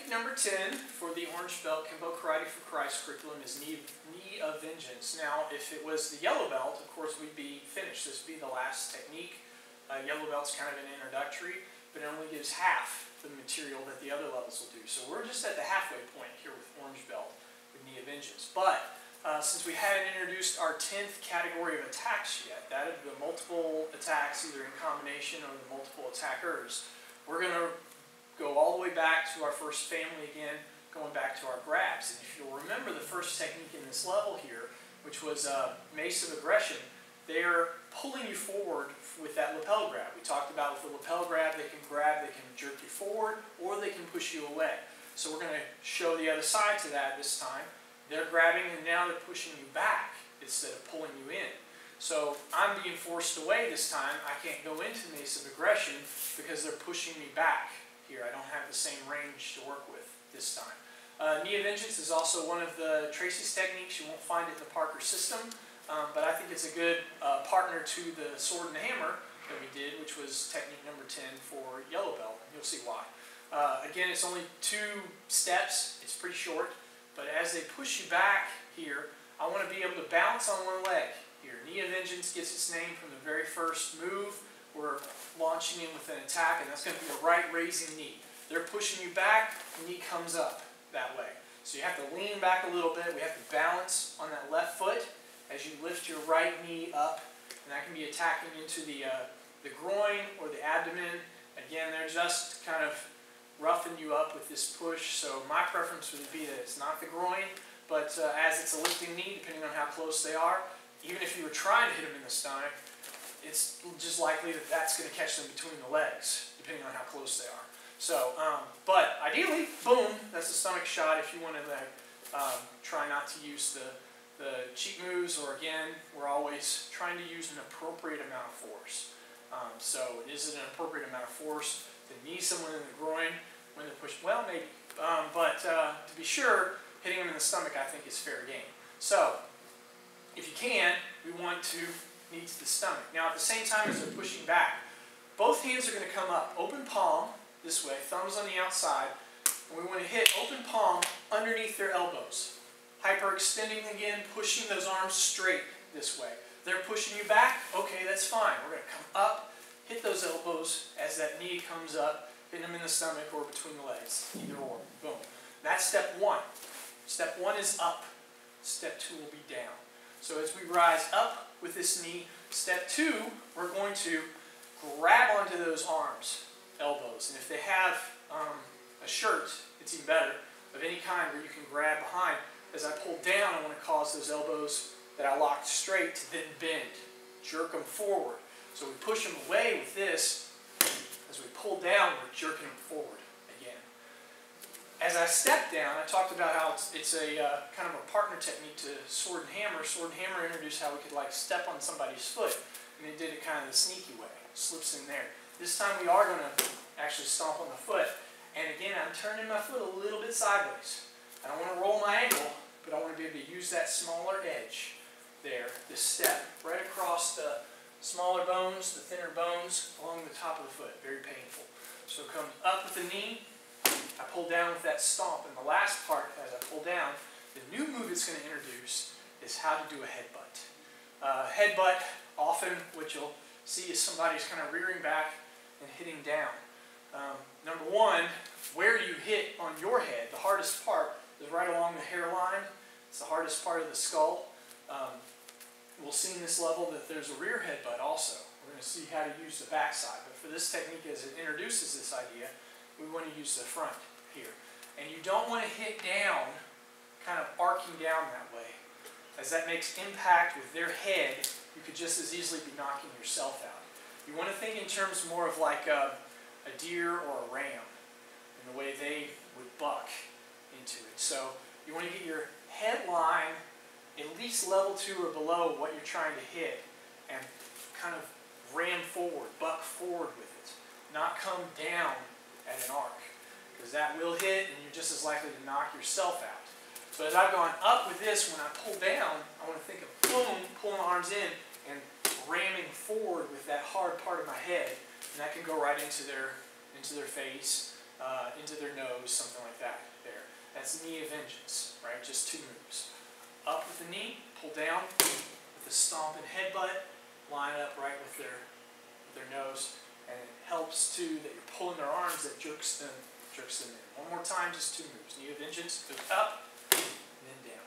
technique number 10 for the orange belt Kenpo Karate for Christ curriculum is knee of vengeance. Now, if it was the yellow belt, of course, we'd be finished. This would be the last technique. Yellow belt's kind of an introductory, but it only gives half the material that the other levels will do. So we're just at the halfway point here with orange belt with knee of vengeance. But since we hadn't introduced our 10th category of attacks yet, that of the multiple attacks either in combination or the multiple attackers, we're going to go all the way back to our first family again, going back to our grabs. And if you'll remember the first technique in this level here, which was mace of aggression, they're pulling you forward with that lapel grab. We talked about with the lapel grab, they can grab, they can jerk you forward, or they can push you away. So we're going to show the other side to that this time. They're grabbing and now they're pushing you back instead of pulling you in. So I'm being forced away this time. I can't go into mace of aggression because they're pushing me back. Here, I don't have the same range to work with this time. Knee of vengeance is also one of the Tracy's techniques. You won't find it in the Parker system, but I think it's a good partner to the sword and hammer that we did, which was technique number 10 for yellow belt. You'll see why. Again, it's only 2 steps. It's pretty short, but as they push you back here, I want to be able to bounce on one leg here. Knee of vengeance gets its name from the very first move. We're launching in with an attack, and that's going to be a right raising knee. They're pushing you back, the knee comes up that way. So you have to lean back a little bit. We have to balance on that left foot as you lift your right knee up, and that can be attacking into the groin or the abdomen. Again, they're just kind of roughing you up with this push. So my preference would be that it's not the groin, but as it's a lifting knee, depending on how close they are, even if you were trying to hit them in the stomach, it's just likely that that's going to catch them between the legs, depending on how close they are. So, but ideally, boom, that's a stomach shot if you want to try not to use the cheat moves, or again, we're always trying to use an appropriate amount of force. So is it an appropriate amount of force to knee someone in the groin when they're pushed? Well, maybe. But to be sure, hitting them in the stomach, I think, is fair game. So, if you can, we want to knee to the stomach. Now, at the same time as they're pushing back, both hands are going to come up, open palm this way, thumbs on the outside, and we want to hit open palm underneath their elbows. Hyperextending again, pushing those arms straight this way. They're pushing you back, okay, that's fine. We're going to come up, hit those elbows as that knee comes up, hit them in the stomach or between the legs, either or, boom. That's step 1. Step 1 is up. Step 2 will be down. So as we rise up with this knee, step 2, we're going to grab onto those arms, elbows. And if they have a shirt, it's even better, of any kind where you can grab behind. As I pull down, I want to cause those elbows that I locked straight to then bend. Jerk them forward. So we push them away with this. As we pull down, we're jerking them forward again. As I step down, I talked about how it's a kind of a partner technique to sword and hammer. Sword and hammer introduced how we could like step on somebody's foot, and it did it kind of the sneaky way. Slips in there. This time we are going to actually stomp on the foot, and again I'm turning my foot a little bit sideways. I don't want to roll my ankle, but I want to be able to use that smaller edge there, this step, right across the smaller bones, the thinner bones, along the top of the foot. Very painful. So it comes up with the knee. I pull down with that stomp, and the last part, as I pull down, the new move it's going to introduce is how to do a headbutt. Headbutt, often what you'll see is somebody's kind of rearing back and hitting down. Number 1, where you hit on your head, the hardest part is right along the hairline. It's the hardest part of the skull. We'll see in this level that there's a rear headbutt also. We're going to see how to use the backside, but for this technique, as it introduces this idea, we want to use the front here. And you don't want to hit down, kind of arcing down that way. As that makes impact with their head, you could just as easily be knocking yourself out. You want to think in terms more of like a deer or a ram, and the way they would buck into it. So you want to get your head line at least level 2 or below what you're trying to hit, and kind of ram forward, buck forward with it. Not come down at an arc, because that will hit and you're just as likely to knock yourself out. So as I've gone up with this, when I pull down, I want to think of boom, pulling the arms in and ramming forward with that hard part of my head, and that can go right into their face, into their nose, something like that there. That's knee of vengeance, right? Just 2 moves. Up with the knee, pull down with the stomp and headbutt, line up right with their nose, and it helps too that you're pulling their arms, that jerks them in. One more time, just 2 moves. Knee of vengeance, goes up, and then down.